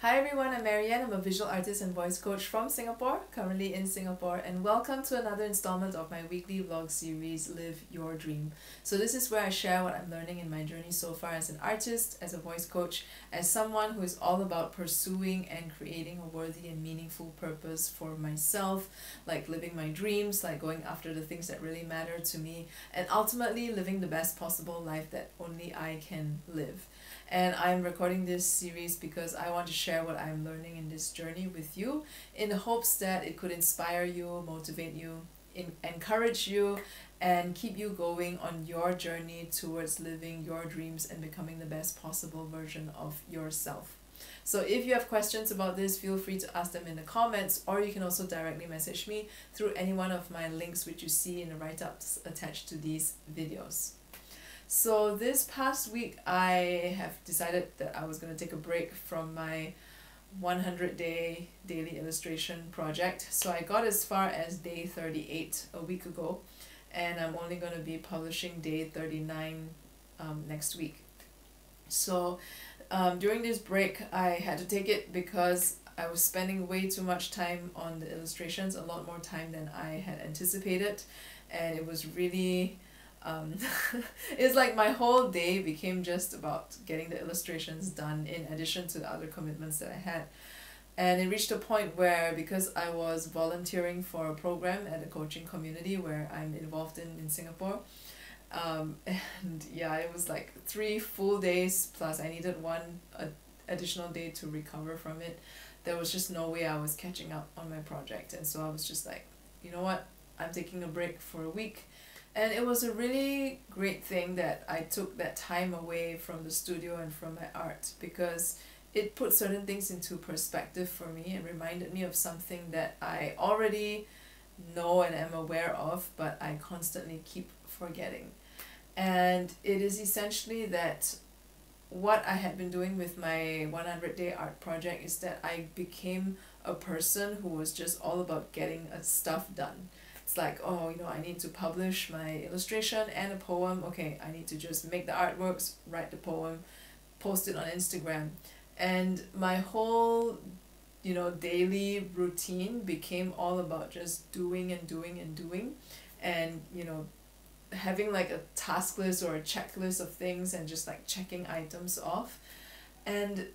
Hi everyone, I'm MaryAnn. I'm a visual artist and voice coach from Singapore, currently in Singapore, and welcome to another installment of my weekly vlog series, Live Your Dream. So this is where I share what I'm learning in my journey so far as an artist, as a voice coach, as someone who is all about pursuing and creating a worthy and meaningful purpose for myself, like living my dreams, like going after the things that really matter to me, and ultimately living the best possible life that only I can live. And I'm recording this series because I want to share what I'm learning in this journey with you in the hopes that it could inspire you, motivate you, encourage you, and keep you going on your journey towards living your dreams and becoming the best possible version of yourself. So if you have questions about this, feel free to ask them in the comments, or you can also directly message me through any one of my links which you see in the write-ups attached to these videos. So this past week I have decided that I was going to take a break from my 100-day daily illustration project. So I got as far as day 38 a week ago, and I'm only going to be publishing day 39 next week. So during this break I had to take it because I was spending way too much time on the illustrations, a lot more time than I had anticipated, and it was really it's like my whole day became just about getting the illustrations done in addition to the other commitments that I had. And it reached a point where, because I was volunteering for a program at a coaching community where I'm involved in Singapore, and yeah, it was like 3 full days plus I needed one additional day to recover from it. There was just no way I was catching up on my project, and so I was just like, you know what, I'm taking a break for a week. And it was a really great thing that I took that time away from the studio and from my art, because it put certain things into perspective for me and reminded me of something that I already know and am aware of, but I constantly keep forgetting. And it is essentially that what I had been doing with my 100-day art project is that I became a person who was just all about getting stuff done. It's like, oh, you know, I need to publish my illustration and a poem. Okay, I need to just make the artworks, write the poem, post it on Instagram. And my whole, you know, daily routine became all about just doing and doing and doing. And, you know, having like a task list or a checklist of things and just like checking items off. And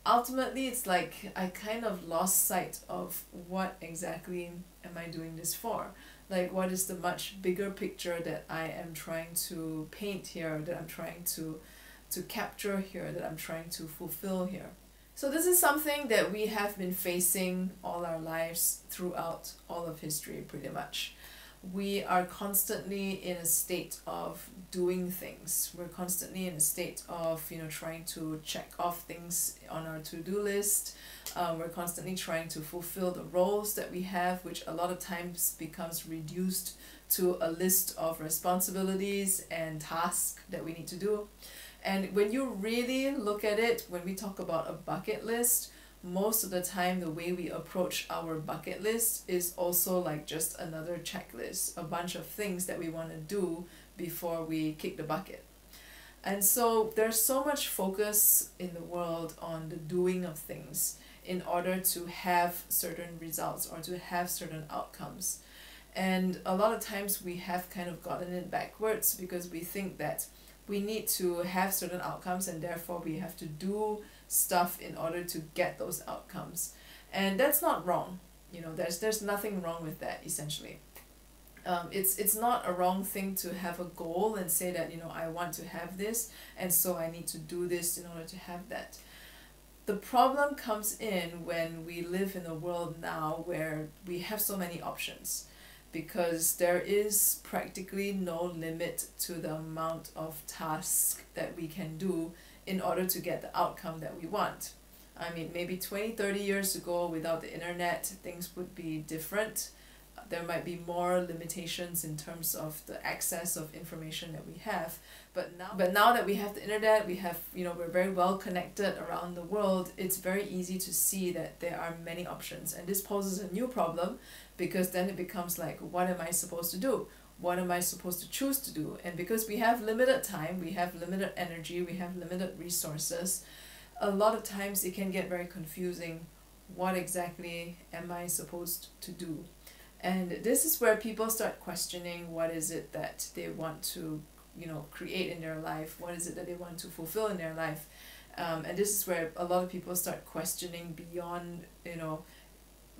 ultimately it's like I kind of lost sight of what exactly am I doing this for. Like, what is the much bigger picture that I am trying to paint here, that I'm trying to capture here, that I'm trying to fulfill here. So this is something that we have been facing all our lives throughout all of history pretty much. We are constantly in a state of doing things. We're constantly in a state of, you know, trying to check off things on our to-do list. We're constantly trying to fulfill the roles that we have, which a lot of times becomes reduced to a list of responsibilities and tasks that we need to do. And when you really look at it, when we talk about a bucket list, most of the time the way we approach our bucket list is also like just another checklist, a bunch of things that we want to do before we kick the bucket. And so there's so much focus in the world on the doing of things in order to have certain results or to have certain outcomes. And a lot of times we have kind of gotten it backwards, because we think that we need to have certain outcomes and therefore we have to do stuff in order to get those outcomes. And that's not wrong. You know, there's nothing wrong with that, essentially. It's not a wrong thing to have a goal and say that, you know, I want to have this, and so I need to do this in order to have that. The problem comes in when we live in a world now where we have so many options, because there is practically no limit to the amount of tasks that we can do in order to get the outcome that we want. I mean, maybe 20-30 years ago, without the internet, things would be different. There might be more limitations in terms of the access of information that we have. But now that we have the internet, we have, you know, we're very well connected around the world, it's very easy to see that there are many options. And this poses a new problem, because then it becomes like, what am I supposed to do? What am I supposed to choose to do? And because we have limited time, we have limited energy, we have limited resources, a lot of times it can get very confusing. What exactly am I supposed to do? And this is where people start questioning what is it that they want to, create in their life, what is it that they want to fulfill in their life. And this is where a lot of people start questioning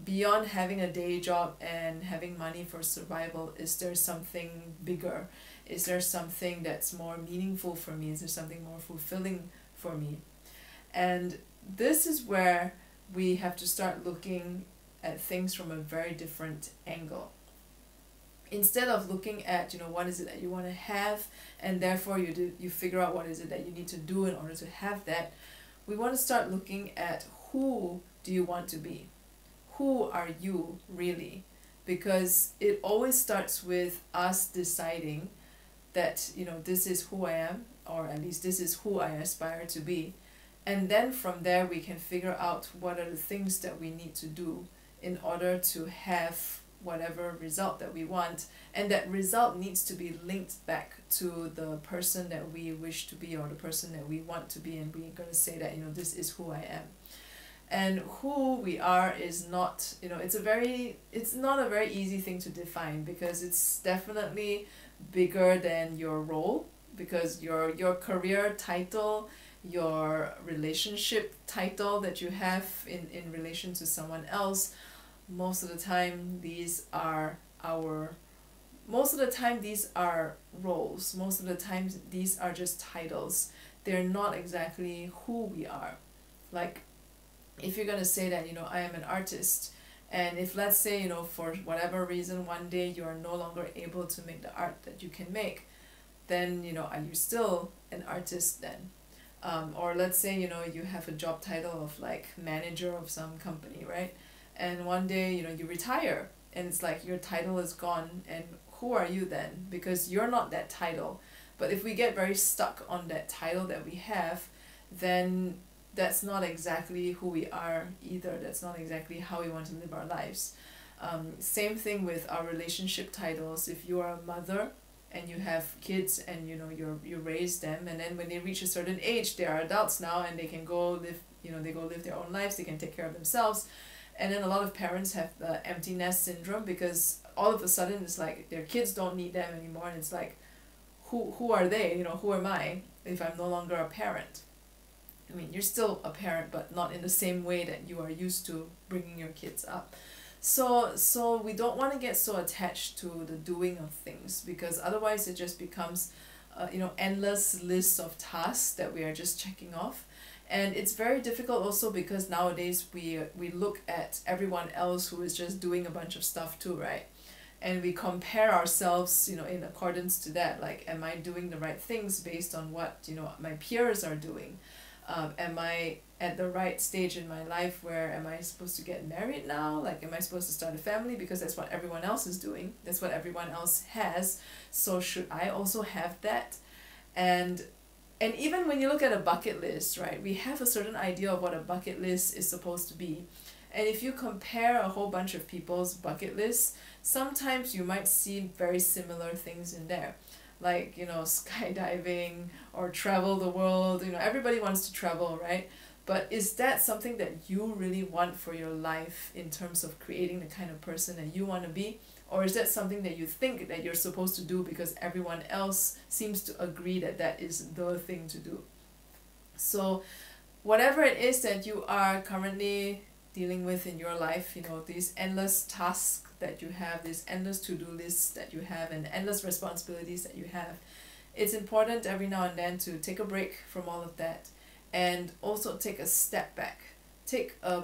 beyond having a day job and having money for survival. Is there something bigger? Is there something that's more meaningful for me? Is there something more fulfilling for me? And this is where we have to start looking at things from a very different angle. Instead of looking at, what is it that you want to have, and therefore you figure out what is it that you need to do in order to have that, we want to start looking at who do you want to be? Who are you really? Because it always starts with us deciding that, this is who I am, or at least this is who I aspire to be. And then from there we can figure out what are the things that we need to do in order to have whatever result that we want. And that result needs to be linked back to the person that we wish to be, or the person that we want to be. And we're going to say that, this is who I am. And who we are is not, it's not a very easy thing to define, because it's definitely bigger than your role, because your career title, your relationship title that you have in relation to someone else, most of the time these are roles. Most of the time these are just titles. They're not exactly who we are. Like, if you're going to say that, I am an artist, and if, let's say, for whatever reason one day you are no longer able to make the art that you can make, then, are you still an artist then? Or let's say, you have a job title of like manager of some company, right? And one day, you retire, and it's like your title is gone, and who are you then? Because you're not that title. But if we get very stuck on that title that we have, then that's not exactly who we are either. That's not exactly how we want to live our lives. Same thing with our relationship titles. If you are a mother and you have kids, and you raise them, and then when they reach a certain age, they are adults now, and they can go live their own lives, they can take care of themselves. And then a lot of parents have the empty nest syndrome, because all of a sudden it's like their kids don't need them anymore, and it's like, who are they? Who am I if I'm no longer a parent? I mean, you're still a parent, but not in the same way that you are used to bringing your kids up. So we don't want to get so attached to the doing of things, because otherwise it just becomes endless lists of tasks that we are just checking off. And it's very difficult also, because nowadays we look at everyone else who is just doing a bunch of stuff too, right? And we compare ourselves, in accordance to that. Like, am I doing the right things based on what, my peers are doing? Am I at the right stage in my life where am I supposed to get married now? Like, am I supposed to start a family because that's what everyone else is doing? That's what everyone else has. So should I also have that? And even when you look at a bucket list, right, we have a certain idea of what a bucket list is supposed to be. And if you compare a whole bunch of people's bucket lists, sometimes you might see very similar things in there. Like, skydiving or travel the world. Everybody wants to travel, right? But is that something that you really want for your life in terms of creating the kind of person that you want to be? Or is that something that you think that you're supposed to do because everyone else seems to agree that that is the thing to do? So whatever it is that you are currently dealing with in your life, these endless tasks that you have, these endless to-do lists that you have, and endless responsibilities that you have, it's important every now and then to take a break from all of that, and also take a step back. Take a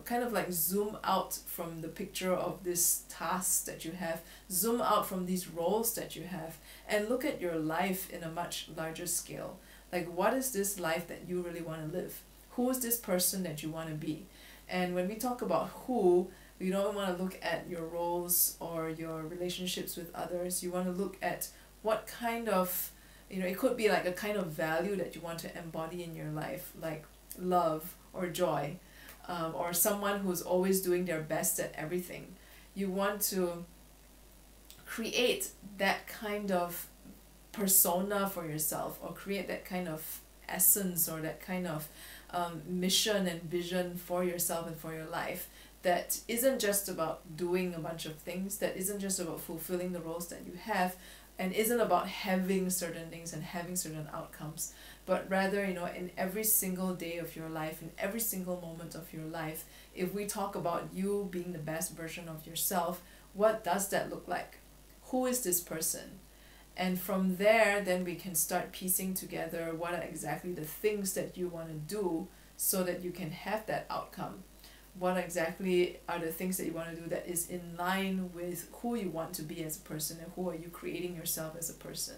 kind of like zoom out from the picture of this task that you have, zoom out from these roles that you have, and look at your life in a much larger scale. Like, what is this life that you really want to live? Who is this person that you want to be? And when we talk about who, you don't want to look at your roles or your relationships with others. You want to look at what kind of, it could be like a kind of value that you want to embody in your life, like love or joy, or someone who's always doing their best at everything. You want to create that kind of persona for yourself, or create that kind of essence, or that kind of mission and vision for yourself and for your life that isn't just about doing a bunch of things, that isn't just about fulfilling the roles that you have, and isn't about having certain things and having certain outcomes, but rather, you know, in every single day of your life, in every single moment of your life, if we talk about you being the best version of yourself, what does that look like? Who is this person? And from there, then we can start piecing together what are exactly the things that you want to do so that you can have that outcome. What exactly are the things that you want to do that is in line with who you want to be as a person, and who are you creating yourself as a person.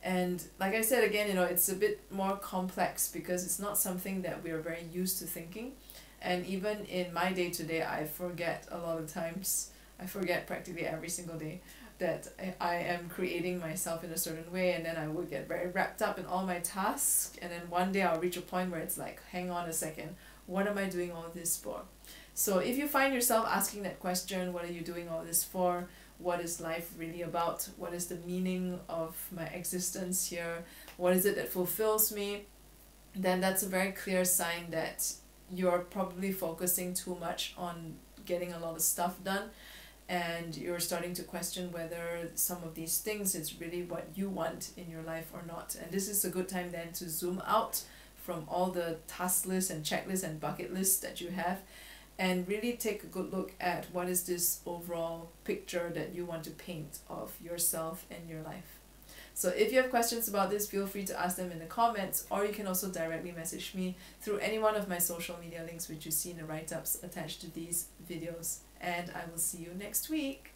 And like I said again, you know, it's a bit more complex because it's not something that we are very used to thinking. And even in my day-to-day, I forget a lot of times, I forget practically every single day that I am creating myself in a certain way, and then I would get very wrapped up in all my tasks, and then one day I'll reach a point where it's like, hang on a second, what am I doing all this for? So if you find yourself asking that question, what are you doing all this for? What is life really about? What is the meaning of my existence here? What is it that fulfills me? Then that's a very clear sign that you're probably focusing too much on getting a lot of stuff done, and you're starting to question whether some of these things is really what you want in your life or not. And this is a good time then to zoom out from all the task lists and checklists and bucket lists that you have, and really take a good look at what is this overall picture that you want to paint of yourself and your life. So if you have questions about this, feel free to ask them in the comments, or you can also directly message me through any one of my social media links which you see in the write-ups attached to these videos. And I will see you next week.